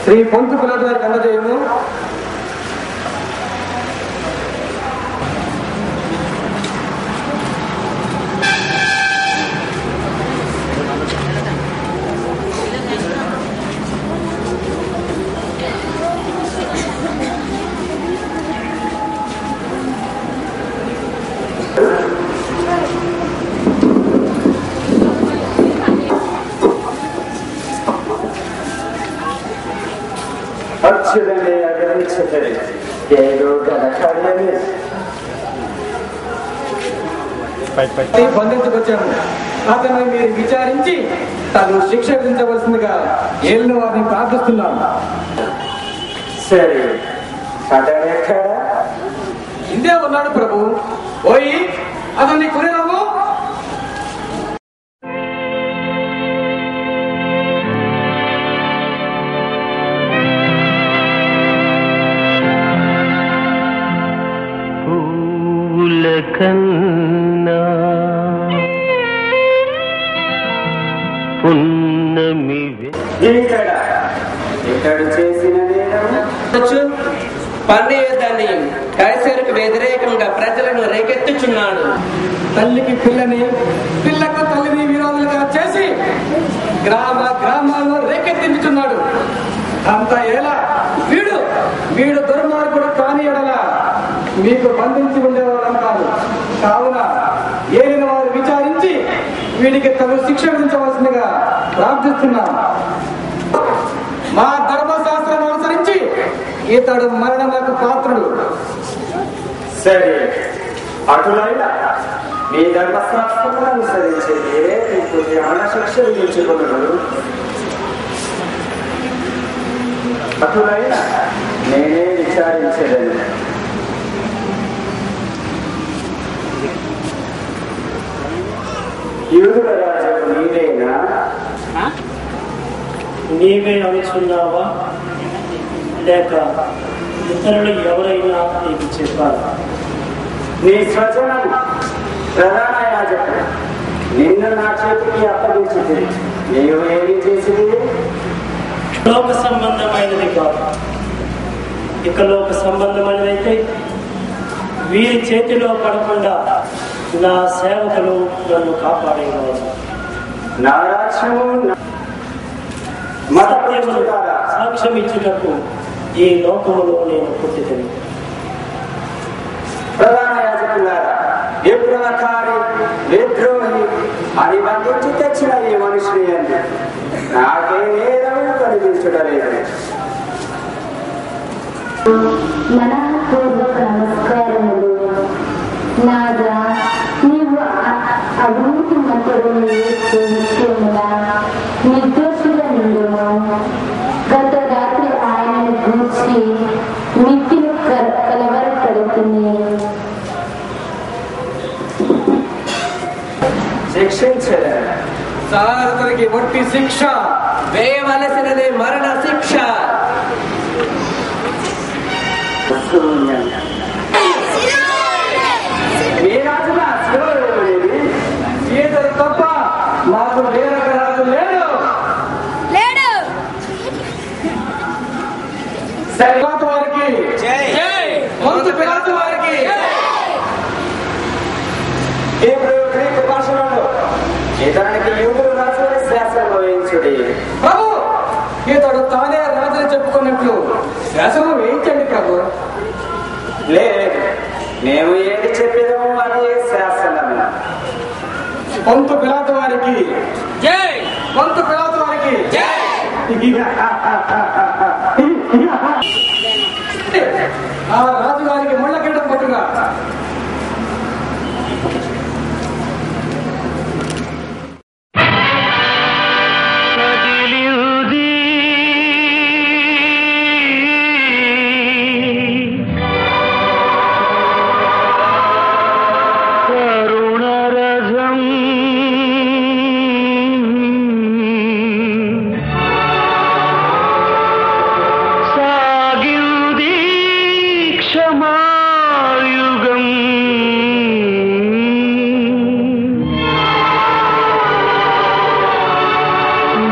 శ్రీ పొంతు పిల్లల వారికి అందజేయము. బంధించుకొచ్చాము. అతన్ని మీరు విచారించి తను శిక్ష విధించవలసిందిగా ఏలిన వారిని ప్రార్థిస్తున్నాను. సరే, అతను ఎక్కడ? ఇందే ఉన్నాడు ప్రభు. పోయి అతన్ని కొనిరాము. కన్నా పున్నమి ఇక్కడ చేసిన పన్నేదాన్ని కైసరుకు వ్యతిరేకంగా ప్రజలను రేకెత్తుచున్నాడు. తల్లికి పిల్లని, పిల్లకు తల్లిని విరోధులుగా చేసి గ్రామాలను రేకెత్తించుచున్నాడు. అంత ఎలా వీడు దుర్మార్గుడు కాని ఎడల మీకు బంధించి ఉండేవాళ్ళం కాదు. కావున ఏలిన వారు విచారించి వీడికి తగు శిక్ష విధించవలసిందిగా ప్రార్థిస్తున్నాం. మా ధర్మశాస్త్రం అనుసరించి ఇతడు మరణములకు పాత్రుడు. సరే, అటులైనా మీ ధర్మశాస్త్రం అనుసరించి మీకు జ్ఞాన శిక్ష విధించుకున్నాడు. అటులైనా నేనే విచారించేదని. యూదుల రాజు నీవేనా? నీవే అనుచున్నావా, లేక ఇతరులు ఎవరైనా నీకు చెప్పాలి? నీ స్వజనం ప్రధాన యాజకుడు నిన్ను నా చేతికి అప్పగించింది. నీవు ఏమి చేసింది? లోక సంబంధమైనది కాదు. ఇక లోక సంబంధమైనదైతే వీరి చేతిలో పడకుండా నా సేవకులు నన్ను కాపాడేవారు. నా రాజ్యము మత ప్రేమను సాక్ష్యం ఇచ్చుటకు ఈ లోకములో నేను పుట్టిదని. ప్రధాన యాజకులారా, విప్లవకారి, విద్రోహి అని బంధించి తెచ్చిన ఈ మనుషుని అని నాకే నేరము కనిపించడలేదు. మనఃపూర్వక నమస్కారములు. నాగా, నీవు అభివృద్ధి మతడు నిశ్చయముగా నిర్దోషుల నుండును. గత రాత్రి ఆయనను గూర్చి మిక్కిలి కలవరపడుతుంది. శిక్షించలేదు. సారథునికి ఒట్టి శిక్ష వేయవలసినదే మరణ శిక్ష. మీ రాజున శివలేదు. ఈతరు తప్ప మాకు వేరొక రాజు లేడు. పిలాతు వారికి పొంతు పిలాతు వారికి. ఇప్పుడు గ్రీకు భాషలో ఇతనికి యూదుల రాజు శాసనం వహించుడి. ప్రభు, ఇతడు తానే రాజుని చెప్పుకున్నట్లు శాసనం వేయించండి ప్రభు. లేదు, మేము ఏది చెప్పేదాము అదే శాసనం. పొంతు పిలాతు వారికి జై. పొంతు పిలాతు వారికి జై. ఆ రాజుగారికి ముళ్ళ కింద పట్టుగా.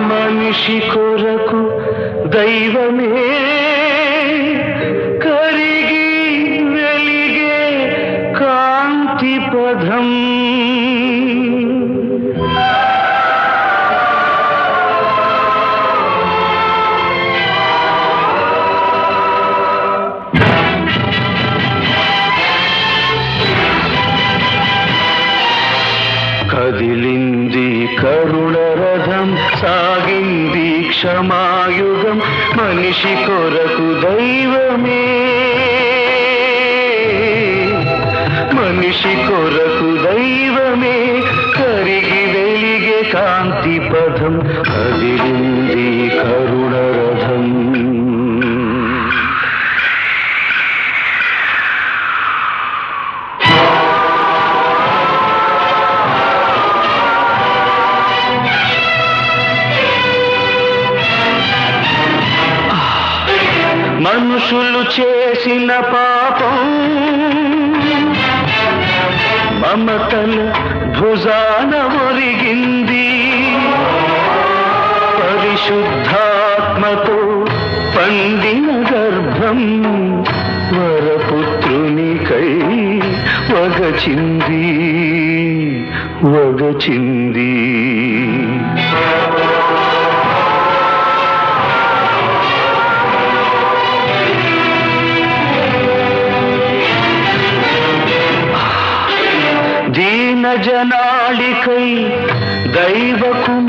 మనిషి కొరకు దైవమే కదిలింది కరుణ రథం, సాగింది క్షమాయుగం, మనిషి కొరకు దైవమే, మనిషి కొరకు దైవమే, కరిగి వెలిగే కాంతి పథం, కదిలింది కరుణ రథం. మనుషులు చేసిన పాపం మమతల భుజాన ఒరిగింది, పరిశుద్ధాత్మతో పండిన గర్భం వరపుత్రునికై వగచింది, వగచింది. దీన జనాళికై దైవ కుమారుడై